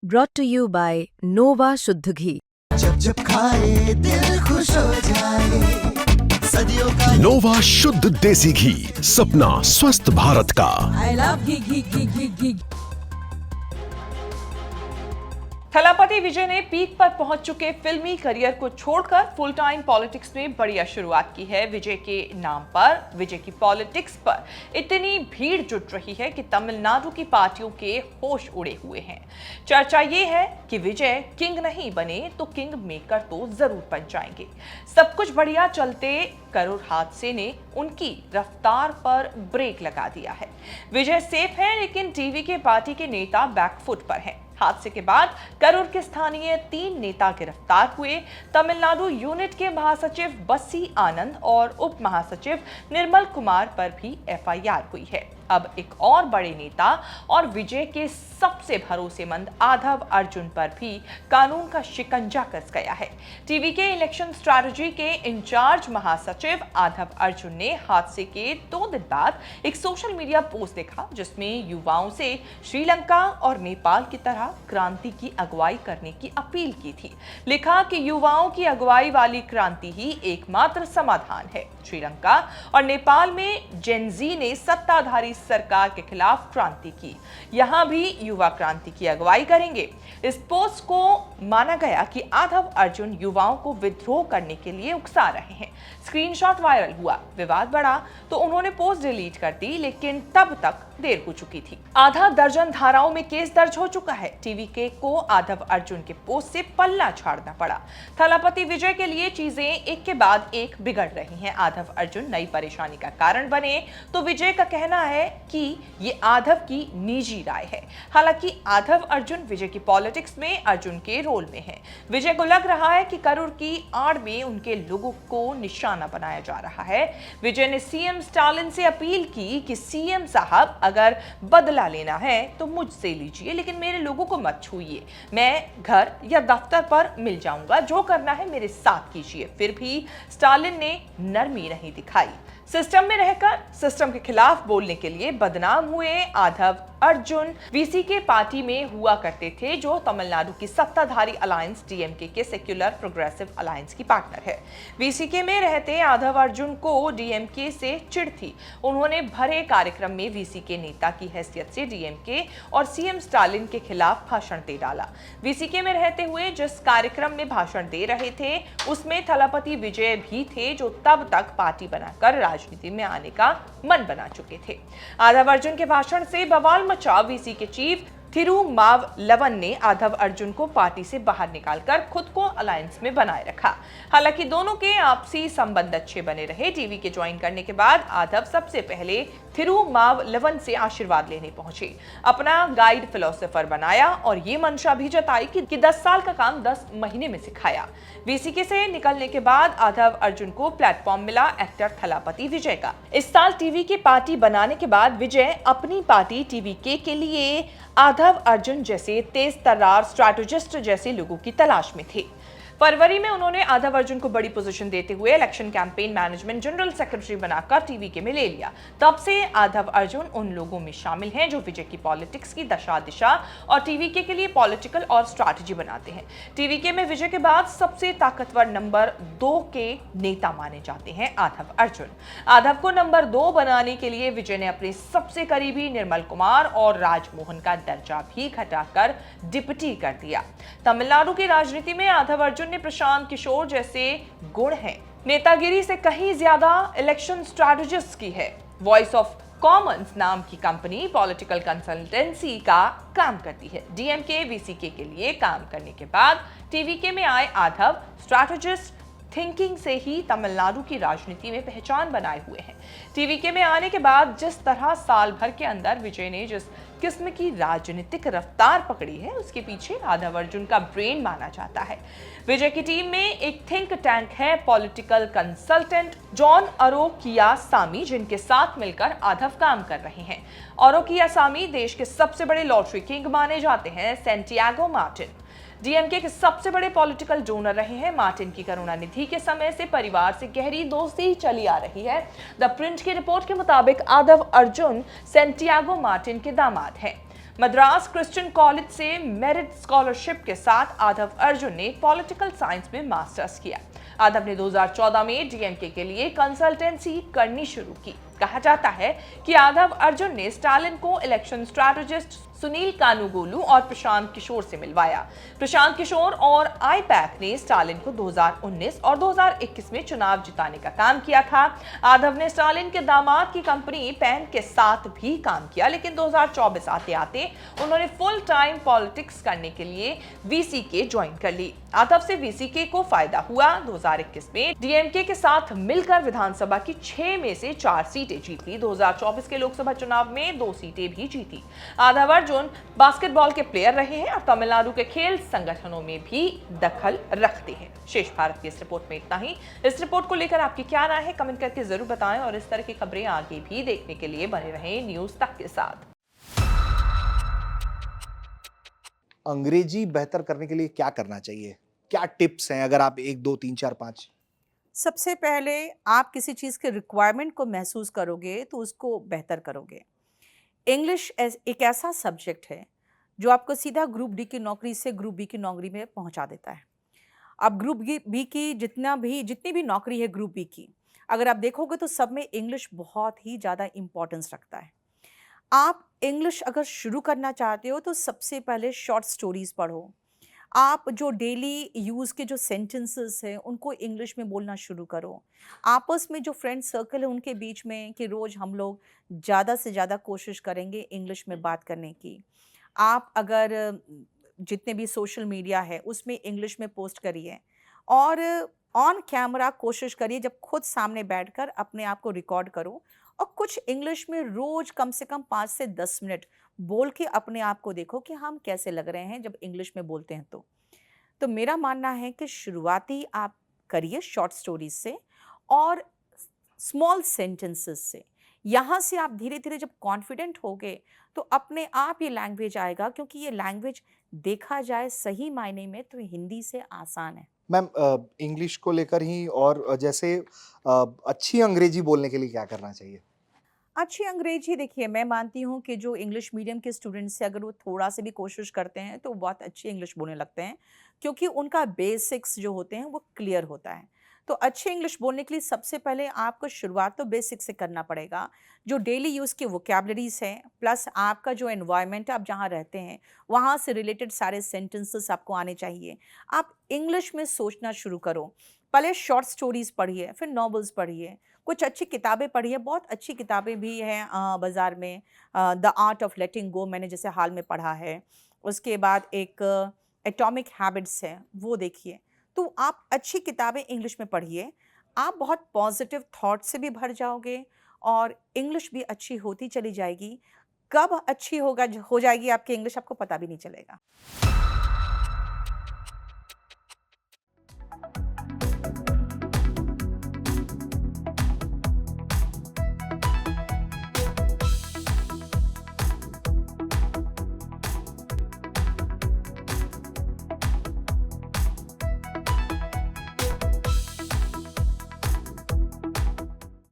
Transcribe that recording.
brought to you by Nova शुद्ध घी। जब जब खाए दिल खुश हो जाए, सदियों का नोवा शुद्ध देसी घी, सपना स्वस्थ भारत का। I love घी। थलापति विजय ने पीक पर पहुंच चुके फिल्मी करियर को छोड़कर फुल टाइम पॉलिटिक्स में बढ़िया शुरुआत की है। विजय के नाम पर, विजय की पॉलिटिक्स पर इतनी भीड़ जुट रही है कि तमिलनाडु की पार्टियों के होश उड़े हुए हैं। चर्चा ये है कि विजय किंग नहीं बने तो किंग मेकर तो जरूर बन जाएंगे। सब कुछ बढ़िया चलते करूर हादसे ने उनकी रफ्तार पर ब्रेक लगा दिया है। विजय सेफ है, लेकिन टीवी के पार्टी के नेता बैकफुट पर हैं। हादसे के बाद करूर के स्थानीय 3 नेता गिरफ्तार हुए। तमिलनाडु यूनिट के महासचिव बस्सी आनंद और उप महासचिव निर्मल कुमार पर भी एफआईआर हुई है। अब एक और बड़े नेता और विजय के सबसे भरोसेमंद आधव अर्जुन पर भी कानून का शिकंजा कस गया है। टीवी के इलेक्शन स्ट्रैटेजी के इंचार्ज महासचिव आधव अर्जुन ने हादसे के 2 दिन बाद एक सोशल मीडिया पोस्ट देखा, जिसमें युवाओं से श्रीलंका और नेपाल की तरह क्रांति की अगुवाई करने की अपील की थी। लिखा कि युवाओं की अगुवाई वाली क्रांति ही एकमात्र समाधान है। श्रीलंका और नेपाल में जेनजी ने सत्ताधारी सरकार के खिलाफ क्रांति की, यहां भी युवा क्रांति की अगुवाई करेंगे। इस पोस्ट को माना गया कि आधव अर्जुन युवाओं को विद्रोह करने के लिए उकसा रहे हैं। स्क्रीनशॉट वायरल हुआ, विवाद बढ़ा तो उन्होंने पोस्ट डिलीट कर दी, लेकिन तब तक देर हो चुकी थी। आधा दर्जन धाराओं में केस दर्ज हो चुका है। टीवी के को आधव अर्जुन के पोस्ट से पल्ला झाड़ना पड़ा। थलापति विजय के लिए चीजें एक के बाद एक बिगड़ रही हैं। आधव अर्जुन नई परेशानी का कारण बने तो विजय का कहना है कि ये आधव की निजी राय है। हालांकि आधव अर्जुन विजय की पॉलिटिक्स में अर्जुन के रोल में है। विजय को लग रहा है कि करूर की आड़ में उनके लोगों को निशाना बनाया जा रहा है। विजय ने सीएम स्टालिन से अपील की कि सीएम साहब, अगर बदला लेना है तो मुझसे लीजिए, लेकिन मेरे लोगों को मत छूइए। मैं घर या दफ्तर पर मिल जाऊंगा, जो करना है मेरे साथ कीजिए। फिर भी स्टालिन ने नरमी नहीं दिखाई। सिस्टम में रहकर सिस्टम के खिलाफ बोलने के लिए बदनाम हुए आधव अर्जुन वीसीके पार्टी में हुआ करते थे, जो तमिलनाडु की सत्ताधारी अलायंस डीएमके के सेक्युलर प्रोग्रेसिव अलायंस की पार्टनर है। वीसीके में रहते आधव अर्जुन को डीएमके से चिढ़ थी। उन्होंने भरे कार्यक्रम में वीसीके नेता की हैसियत से डीएमके और सीएम स्टालिन के खिलाफ भाषण दे डाला। वीसीके में रहते हुए जिस कार्यक्रम में भाषण दे रहे थे, उसमें थलापति विजय भी थे, जो तब तक पार्टी बनाकर राजनीति में आने का मन बना चुके थे। आधव अर्जुन के भाषण से बवाल मचा। वीसी के चीफ थिरुमावलवन ने आधव अर्जुन को पार्टी से बाहर निकालकर खुद को अलायंस में बनाए रखा। हालांकि दोनों के आपसी संबंध अच्छे बने रहे। टीवी के ज्वाइन करने के बाद आधव सबसे पहले थिरुमावलवन से आशीर्वाद लेने पहुंचे। अपना गाइड फिलोसोफर बनाया और ये मंशा भी जताई कि 10 साल का काम 10 महीने में सिखाया। वीसीके से निकलने के बाद आधव अर्जुन को प्लेटफॉर्म मिला एक्टर थलापति विजय का। इस साल टीवी की पार्टी बनाने के बाद विजय अपनी पार्टी टीवीके के लिए आधव अर्जुन जैसे तेज तर्रार स्ट्रैटेजिस्ट जैसे लोगों की तलाश में थे। फरवरी में उन्होंने आधव अर्जुन को बड़ी पोजीशन देते हुए election campaign management general secretary बनाकर टीवीके में ले लिया। तब से आधव अर्जुन उन लोगों में शामिल हैं जो विजय की पॉलिटिक्स की दशा दिशा और टीवीके के लिए पॉलिटिकल और स्ट्रैटेजी बनाते हैं। टीवीके में विजय के बाद सबसे ताकतवर नंबर 2 के नेता माने जाते हैं आधव अर्जुन। आधव को नंबर 2 बनाने के लिए विजय ने अपने सबसे करीबी निर्मल कुमार और राजमोहन का दर्जा भी घटाकर डिप्टी कर दिया। तमिलनाडु की राजनीति में आधव अर्जुन ने प्रशांत किशोर जैसे गुण हैं। नेतागिरी से कहीं ज्यादा इलेक्शन स्ट्रैटेजिस्ट की है। वॉइस ऑफ कॉमन्स नाम की कंपनी पॉलिटिकल कंसल्टेंसी का काम करती है। डीएमके वीसीके के लिए काम करने के बाद टीवीके में आए आधव स्ट्रैटेजिस्ट थिंकिंग से ही तमिलनाडु की राजनीति में पहचान बनाए हुए हैं। टीवीके में आने के बाद जिस तरह साल भर के अंदर विजय ने जिस किस्म की राजनीतिक रफ्तार पकड़ी है, उसके पीछे आधव अर्जुन का ब्रेन माना जाता है। विजय की टीम में एक थिंक टैंक है पॉलिटिकल कंसल्टेंट जॉन अरोकियासामी, जिनके साथ मिलकर आधव काम कर रहे हैं। अरोकियासामी देश के सबसे बड़े लॉटरी किंग माने जाते हैं। सैंटियागो मार्टिन डीएमके के सबसे बड़े पॉलिटिकल डोनर रहे हैं। मार्टिन की करुणानिधि के समय से परिवार से गहरी दोस्ती चली आ रही है। द प्रिंट की रिपोर्ट के मुताबिक आधव अर्जुन सैंटियागो मार्टिन के दामाद हैं। मद्रास क्रिश्चियन कॉलेज से मेरिट स्कॉलरशिप के साथ आदव अर्जुन ने पॉलिटिकल साइंस में मास्टर्स किया। आदव ने 2014 में डीएमके के लिए कंसल्टेंसी करनी शुरू की। कहा जाता है कि आदव अर्जुन ने स्टालिन को इलेक्शन स्ट्रैटेजिस्ट सुनील कानूगोलू और प्रशांत किशोर से मिलवाया। प्रशांत किशोर और आईपैक ने स्टालिन को 2019 और 2021 में चुनाव जिताने का काम किया था। आदव ने स्टालिन के दामाद की कंपनी पैन के साथ भी काम किया, लेकिन 2024 आते आते उन्होंने फुल टाइम पॉलिटिक्स करने के लिए वीसीके ज्वाइन कर ली। आदव से वीसीके को फायदा हुआ। 2021 में डीएमके के साथ मिलकर विधानसभा की 6 में से 4 सीटें जीत ली। 2024 के लोकसभा चुनाव में 2 सीटें भी जीती। आदव अर्जुन बास्केटबॉल के प्लेयर रहे हैं और तमिलनाडु के खेल संगठनों में भी दखल रखते हैं। शेष भारत की इस रिपोर्ट में इतना ही। इस रिपोर्ट को लेकर आपकी क्या राय है, कमेंट करके जरूर बताएं और इस तरह की खबरें आगे भी देखने के लिए बने रहें न्यूज तक के साथ। अंग्रेजी बेहतर करने के लिए क्या करना चाहिए? क्या टिप्स हैं, अगर आप 1 2 3 4 5? सबसे पहले आप किसी चीज़ के रिक्वायरमेंट को महसूस करोगे तो उसको बेहतर करोगे। इंग्लिश एक ऐसा सब्जेक्ट है जो आपको सीधा ग्रुप डी की नौकरी से ग्रुप बी की नौकरी में पहुंचा देता है। अब ग्रुप बी की जितनी भी नौकरी है ग्रुप बी की, अगर आप देखोगे तो सब में इंग्लिश बहुत ही ज़्यादा इम्पोर्टेंस रखता है। आप इंग्लिश अगर शुरू करना चाहते हो तो सबसे पहले शॉर्ट स्टोरीज पढ़ो। आप जो डेली यूज़ के जो सेंटेंसेस हैं उनको इंग्लिश में बोलना शुरू करो। आपस में जो फ्रेंड सर्कल है उनके बीच में कि रोज़ हम लोग ज़्यादा से ज़्यादा कोशिश करेंगे इंग्लिश में बात करने की। आप अगर जितने भी सोशल मीडिया है उसमें इंग्लिश में पोस्ट करिए और ऑन कैमरा कोशिश करिए, जब खुद सामने बैठकर अपने आप को रिकॉर्ड करो और कुछ इंग्लिश में रोज़ कम से कम 5 से 10 मिनट बोल के अपने आप को देखो कि हम कैसे लग रहे हैं जब इंग्लिश में बोलते हैं। तो मेरा मानना है कि शुरुआती आप करिए शॉर्ट स्टोरीज से और स्मॉल सेंटेंसेस से। यहाँ से आप धीरे धीरे जब कॉन्फिडेंट होगे तो अपने आप ये लैंग्वेज आएगा, क्योंकि ये लैंग्वेज देखा जाए सही मायने में तो हिंदी से आसान है। मैम, इंग्लिश को लेकर ही और जैसे अच्छी अंग्रेजी बोलने के लिए क्या करना चाहिए? अच्छी अंग्रेजी देखिए, मैं मानती हूँ कि जो इंग्लिश मीडियम के स्टूडेंट्स हैं अगर वो थोड़ा से भी कोशिश करते हैं तो बहुत अच्छी इंग्लिश बोलने लगते हैं, क्योंकि उनका बेसिक्स जो होते हैं वो क्लियर होता है। तो अच्छी इंग्लिश बोलने के लिए सबसे पहले आपको शुरुआत तो बेसिक से करना पड़ेगा। जो डेली यूज़ की वोकैबलरीज हैं प्लस आपका जो एनवायरनमेंट आप जहाँ रहते हैं वहाँ से रिलेटेड सारे सेंटेंसेस आपको आने चाहिए। आप इंग्लिश में सोचना शुरू करो। पहले शॉर्ट स्टोरीज़ पढ़िए, फिर नॉवेल्स पढ़िए, कुछ अच्छी किताबें पढ़िए। बहुत अच्छी किताबें भी हैं बाज़ार में। द आर्ट ऑफ लेटिंग गो मैंने जैसे हाल में पढ़ा है। उसके बाद एक एटॉमिक हैबिट्स है, वो देखिए। तो आप अच्छी किताबें इंग्लिश में पढ़िए, आप बहुत पॉजिटिव थॉट से भी भर जाओगे और इंग्लिश भी अच्छी होती चली जाएगी। कब अच्छी हो जाएगी आपकी इंग्लिश आपको पता भी नहीं चलेगा।